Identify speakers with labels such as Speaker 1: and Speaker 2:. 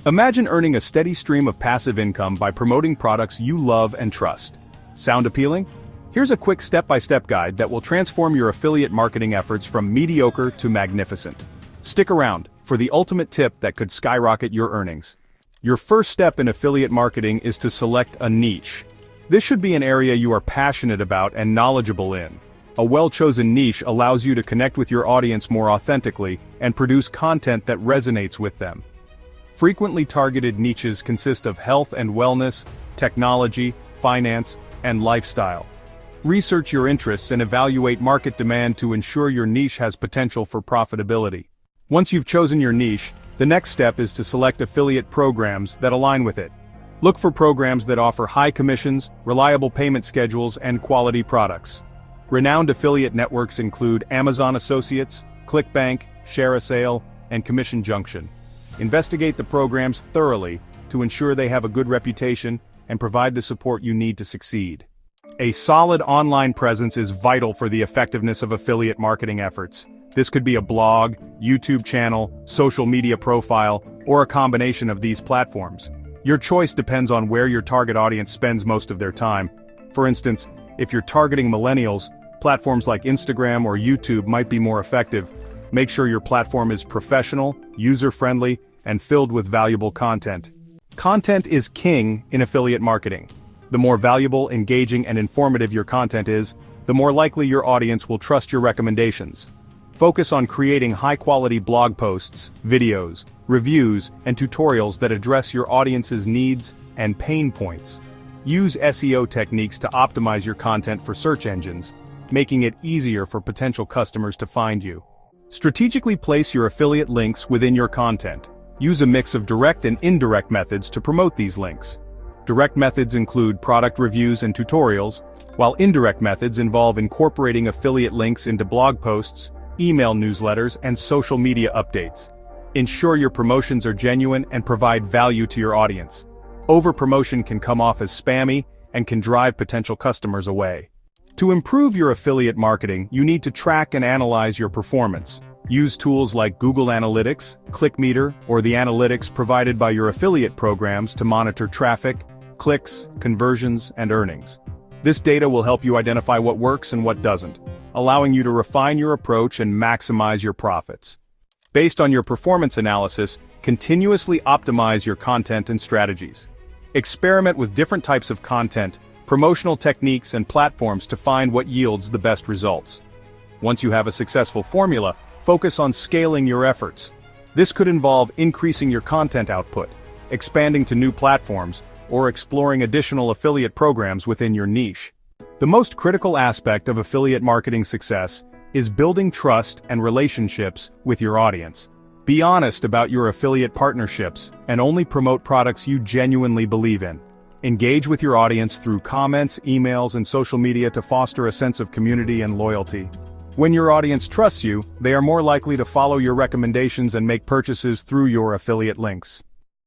Speaker 1: Imagine earning a steady stream of passive income by promoting products you love and trust. Sound appealing? Here's a quick step-by-step guide that will transform your affiliate marketing efforts from mediocre to magnificent. Stick around for the ultimate tip that could skyrocket your earnings. Your first step in affiliate marketing is to select a niche. This should be an area you are passionate about and knowledgeable in. A well-chosen niche allows you to connect with your audience more authentically and produce content that resonates with them. Frequently targeted niches consist of health and wellness, technology, finance, and lifestyle. Research your interests and evaluate market demand to ensure your niche has potential for profitability. Once you've chosen your niche, the next step is to select affiliate programs that align with it. Look for programs that offer high commissions, reliable payment schedules, and quality products. Renowned affiliate networks include Amazon Associates, ClickBank, ShareASale, and Commission Junction. Investigate the programs thoroughly to ensure they have a good reputation and provide the support you need to succeed. A solid online presence is vital for the effectiveness of affiliate marketing efforts. This could be a blog, YouTube channel, social media profile, or a combination of these platforms. Your choice depends on where your target audience spends most of their time. For instance, if you're targeting millennials, platforms like Instagram or YouTube might be more effective. Make sure your platform is professional, user-friendly, and filled with valuable content. Content is king in affiliate marketing. The more valuable, engaging, and informative your content is, the more likely your audience will trust your recommendations. Focus on creating high-quality blog posts, videos, reviews, and tutorials that address your audience's needs and pain points. Use SEO techniques to optimize your content for search engines, making it easier for potential customers to find you. Strategically place your affiliate links within your content. Use a mix of direct and indirect methods to promote these links. Direct methods include product reviews and tutorials, while indirect methods involve incorporating affiliate links into blog posts, email newsletters, and social media updates. Ensure your promotions are genuine and provide value to your audience. Over-promotion can come off as spammy and can drive potential customers away. To improve your affiliate marketing, you need to track and analyze your performance. Use tools like Google Analytics, ClickMeter, or the analytics provided by your affiliate programs to monitor traffic, clicks, conversions, and earnings. This data will help you identify what works and what doesn't, allowing you to refine your approach and maximize your profits. Based on your performance analysis, continuously optimize your content and strategies. Experiment with different types of content, promotional techniques, and platforms to find what yields the best results. Once you have a successful formula, focus on scaling your efforts. This could involve increasing your content output, expanding to new platforms, or exploring additional affiliate programs within your niche. The most critical aspect of affiliate marketing success is building trust and relationships with your audience. Be honest about your affiliate partnerships and only promote products you genuinely believe in. Engage with your audience through comments, emails, and social media to foster a sense of community and loyalty. When your audience trusts you, they are more likely to follow your recommendations and make purchases through your affiliate links.